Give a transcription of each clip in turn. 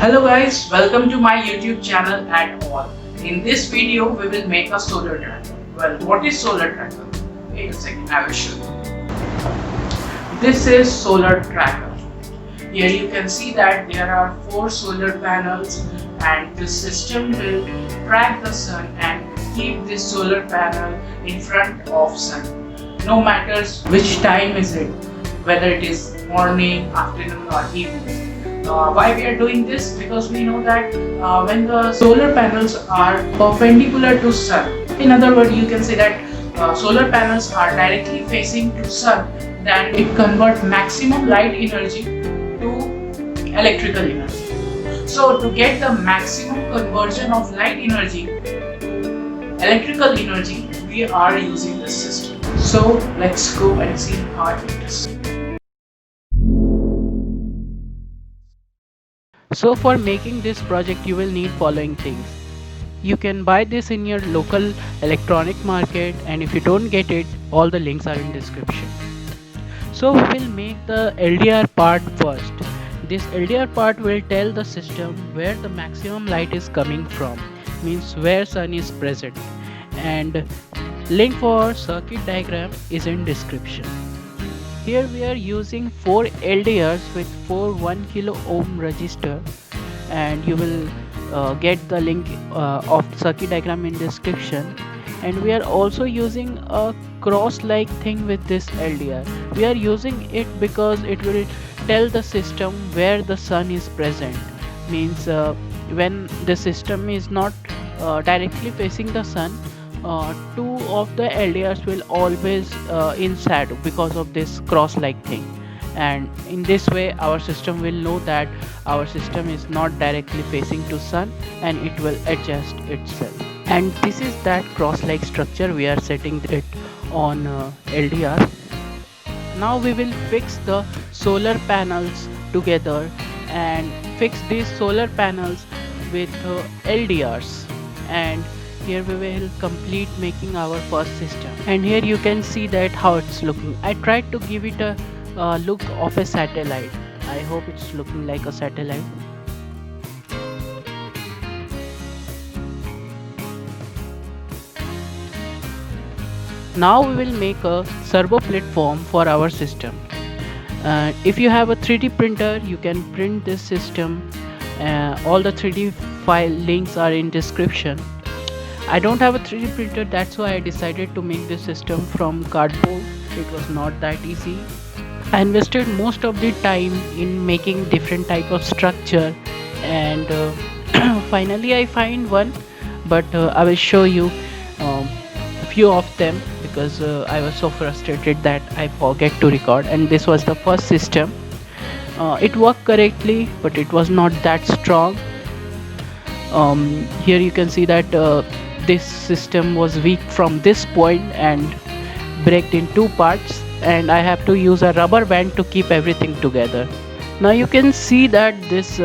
Hello guys, welcome to my YouTube channel at all. In this video, we will make a solar tracker. Well, what is solar tracker? Wait a second, I will show you. This is solar tracker. Here you can see that there are 4 solar panels and this system will track the sun and keep this solar panel in front of sun. No matters which time is it, whether it is morning, afternoon or evening. Why we are doing this? Because we know that when the solar panels are perpendicular to sun, in other words you can say that solar panels are directly facing to sun, then it converts maximum light energy to electrical energy. So to get the maximum conversion of light energy, electrical energy, we are using this system. So let's go and see how it is. So for making this project you will need following things. You can buy this in your local electronic market, and if you don't get it, all the links are in description. So we will make the LDR part first. This LDR part will tell the system where the maximum light is coming from, means where sun is present, and link for circuit diagram is in description. Here we are using 4 LDRs with 4 1 kilo ohm resistor, and you will get the link of circuit diagram in description. And we are also using a cross like thing with this LDR. We are using it because it will tell the system where the sun is present, means when the system is not directly facing the sun, 2 of the LDRs will always in shadow because of this cross like thing, and in this way our system will know that our system is not directly facing to sun, and it will adjust itself. And this is that cross like structure we are setting it on LDR. Now we will fix the solar panels together and fix these solar panels with LDRs, and here we will complete making our first system. And here you can see that how it's looking. I tried to give it a look of a satellite. I hope it's looking like a satellite. Now we will make a servo platform for our system. If you have a 3D printer, you can print this system. All the 3D file links are in description. I don't have a 3D printer, that's why I decided to make this system from cardboard. It was not that easy. I invested most of the time in making different type of structure, and finally I find one, but I will show you a few of them because I was so frustrated that I forget to record. And this was the first system. It worked correctly, but it was not that strong. Here you can see that this system was weak from this point and break in 2 parts, and I have to use a rubber band to keep everything together. Now you can see that this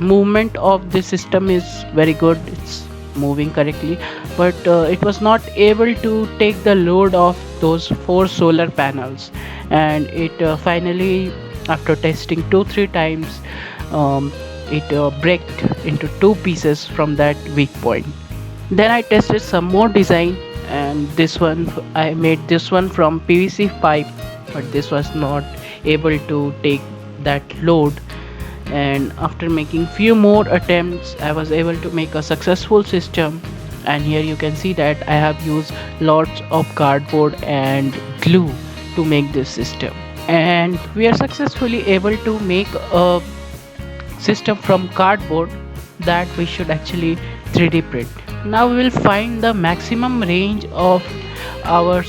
movement of the system is very good. It's moving correctly, but it was not able to take the load of those 4 solar panels, and it finally, after testing 2-3 times, it break into 2 pieces from that weak point. Then I tested some more design, and this one I made this one from PVC pipe, but this was not able to take that load. And after making few more attempts, I was able to make a successful system. And here you can see that I have used lots of cardboard and glue to make this system, and we are successfully able to make a system from cardboard that we should actually 3D print. Now we will find the maximum range of our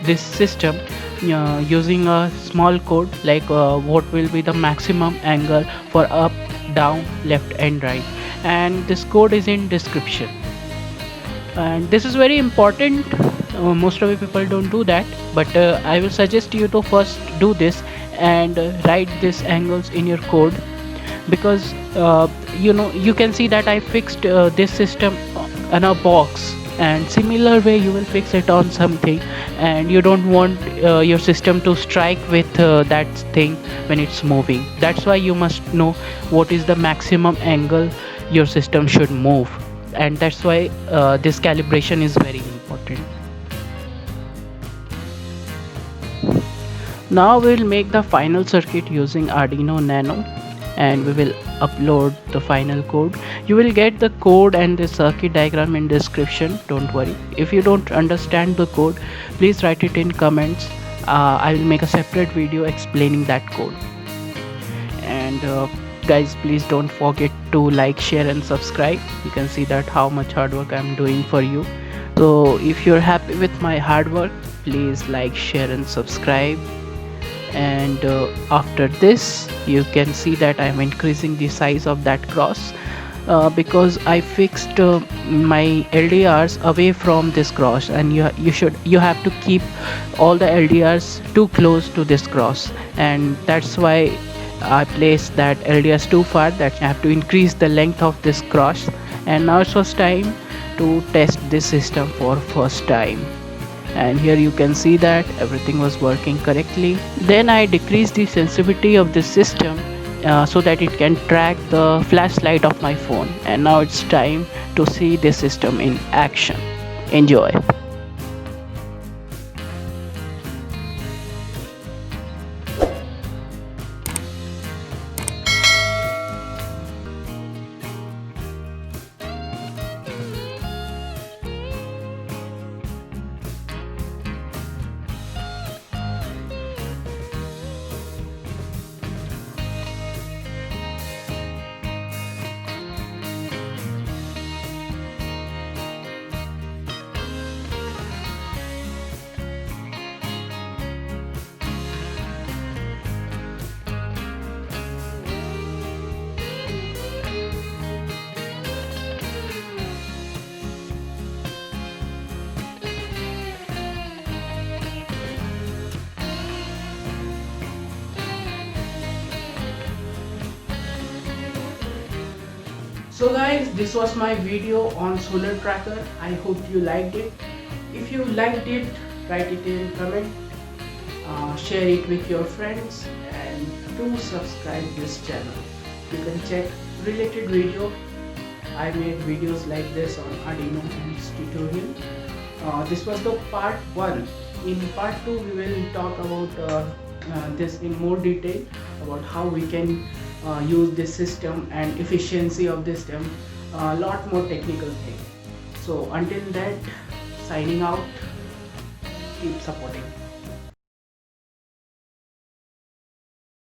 this system using a small code like what will be the maximum angle for up, down, left and right, and this code is in description. And this is very important. Most of the people don't do that, but I will suggest you to first do this and write these angles in your code, because you can see that I fixed this system in a box, and similar way you will fix it on something, and you don't want your system to strike with that thing when it's moving. That's why you must know what is the maximum angle your system should move, and that's why this calibration is very important. Now we'll make the final circuit using Arduino Nano, and we will upload the final code. You will get the code and the circuit diagram in description, don't worry. If you don't understand the code, please write it in comments. I will make a separate video explaining that code. And guys, please don't forget to like, share and subscribe. You can see that how much hard work I'm doing for you. So if you're happy with my hard work, please like, share and subscribe. And after this you can see that I'm increasing the size of that cross because I fixed my LDRs away from this cross, and you have to keep all the LDRs too close to this cross, and that's why I placed that LDRs too far, that I have to increase the length of this cross. And now it was time to test this system for first time, and here you can see that everything was working correctly. Then I decreased the sensitivity of this system so that it can track the flashlight of my phone, and now it's time to see this system in action. Enjoy. So guys, this was my video on solar tracker. I hope you liked it. If you liked it, write it in comment, share it with your friends, and do subscribe this channel. You can check related video. I made videos like this on Arduino and its tutorial. This was the part 1. In part 2 we will talk about this in more detail, about how we can use this system and efficiency of this system, a lot more technical thing. So until that, signing out, keep supporting.